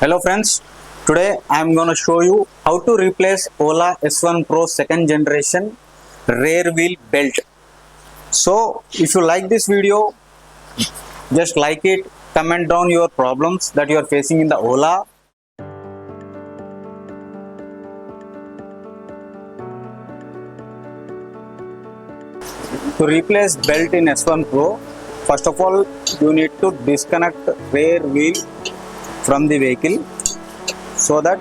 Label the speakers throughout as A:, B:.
A: Hello friends, today I am going to show you how to replace Ola S1 Pro second generation rear wheel belt. So if you like this video, just like it, comment down your problems that you are facing in the Ola. To replace belt in S1 Pro, first of all you need to disconnect rear wheel from the vehicle so that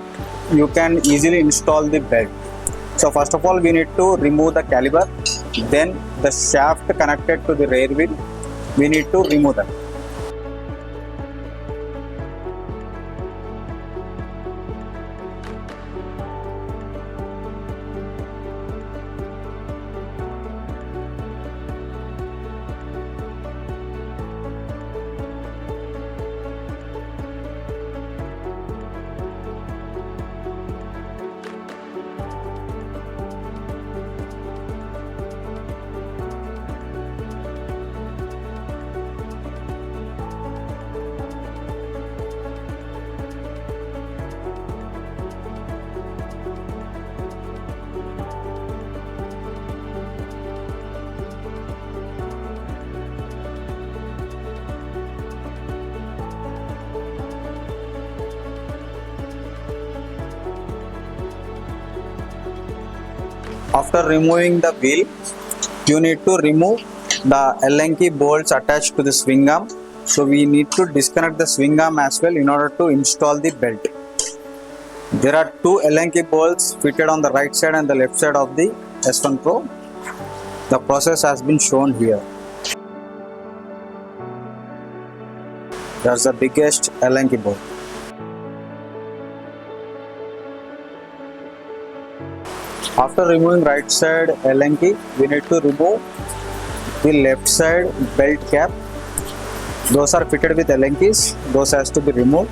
A: you can easily install the belt. So first of all we need to remove the caliper, then the shaft connected to the rear wheel we need to remove that. After removing the wheel, you need to remove the Allen key bolts attached to the swing arm. So we need to disconnect the swing arm as well in order to install the belt. There are two Allen key bolts fitted on the right side and the left side of the S1 Pro. The process has been shown here. That's the biggest Allen key bolt. After removing right side Allen key, we need to remove the left side belt cap. Those are fitted with Allen keys. Those has to be removed.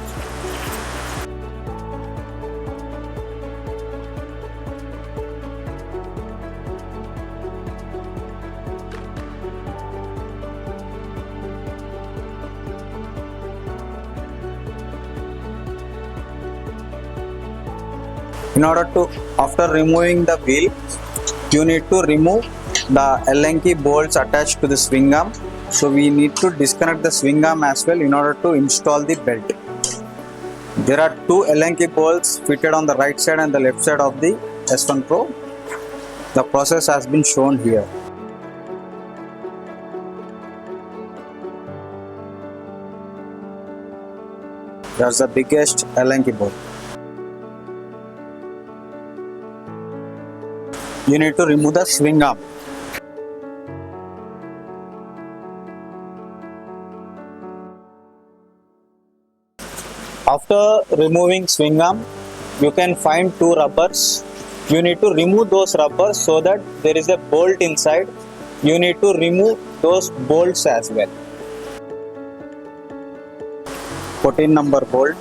A: After removing the wheel, you need to remove the Allen key bolts attached to the swing arm. So we need to disconnect the swing arm as well in order to install the belt. There are two Allen key bolts fitted on the right side and the left side of the S1 Pro. The process has been shown here. That's the biggest Allen key bolt. You need to remove the swing arm. After removing swing arm, you can find two rubbers. You need to remove those rubbers so that there is a bolt inside. You need to remove those bolts as well. 14 number bolt.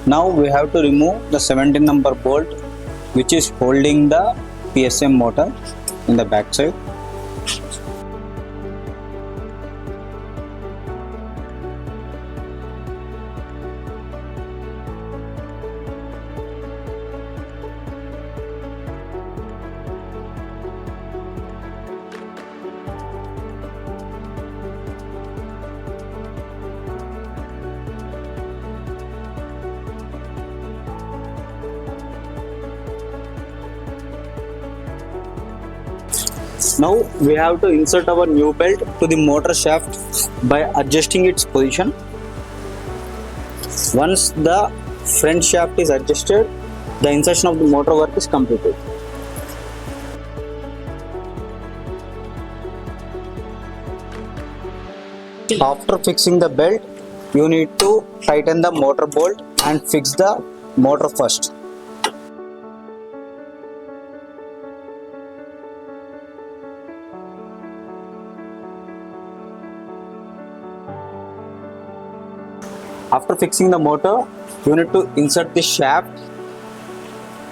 A: Now we have to remove the 17 number bolt which is holding the PSM motor in the back side. Now we have to insert our new belt to the motor shaft by adjusting its position. Once the front shaft is adjusted, the insertion of the motor work is completed. After fixing the belt, you need to tighten the motor bolt and fix the motor first. After fixing the motor, you need to insert the shaft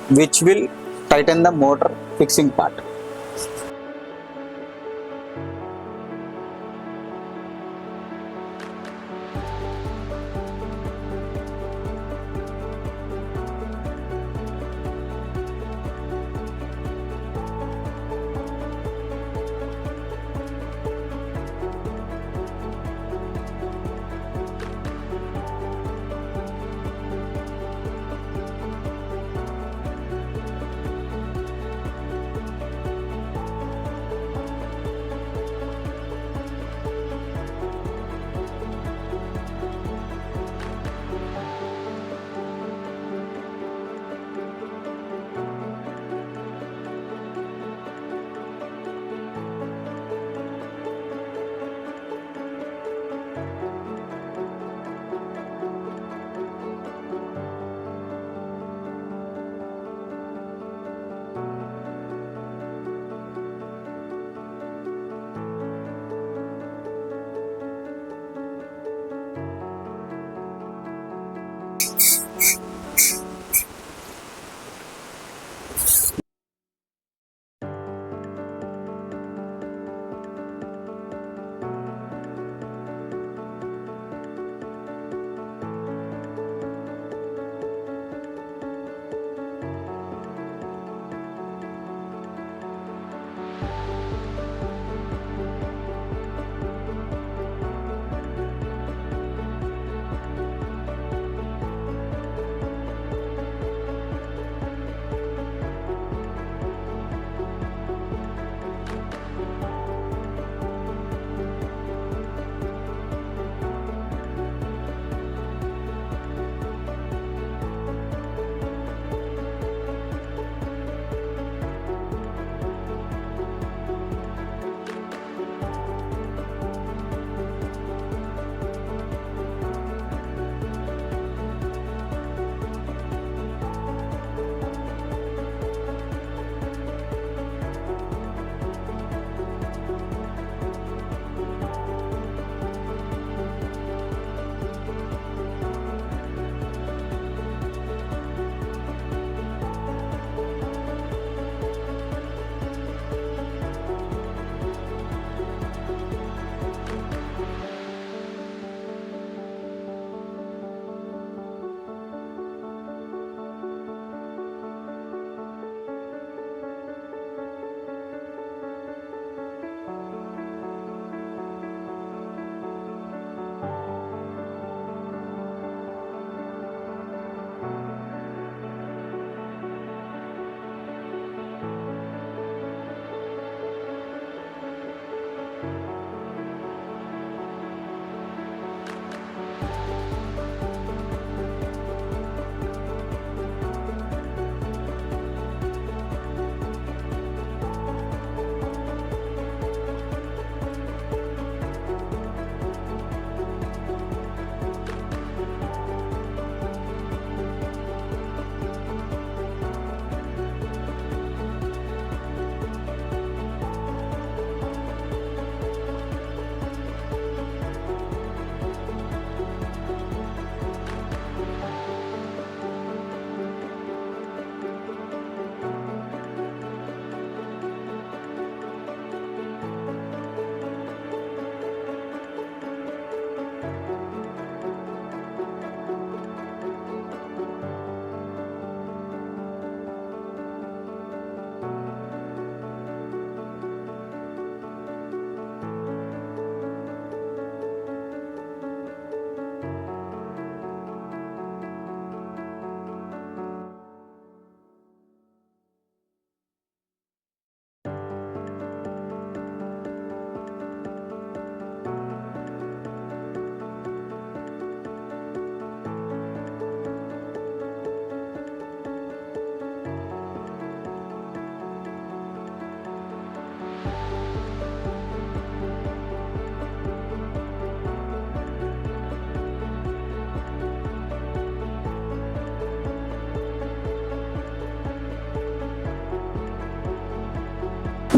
A: which will tighten the motor fixing part.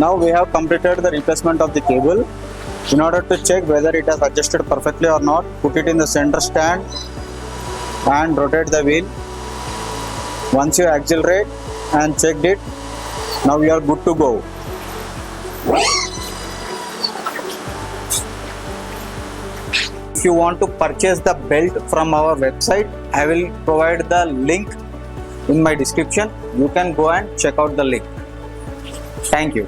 A: Now we have completed the replacement of the cable. In order to check whether it has adjusted perfectly or not, put it in the center stand and rotate the wheel. Once you accelerate and check it, Now we are good to go. If you want to purchase the belt from our website, I will provide the link in my description. You can go and check out the link. Thank you.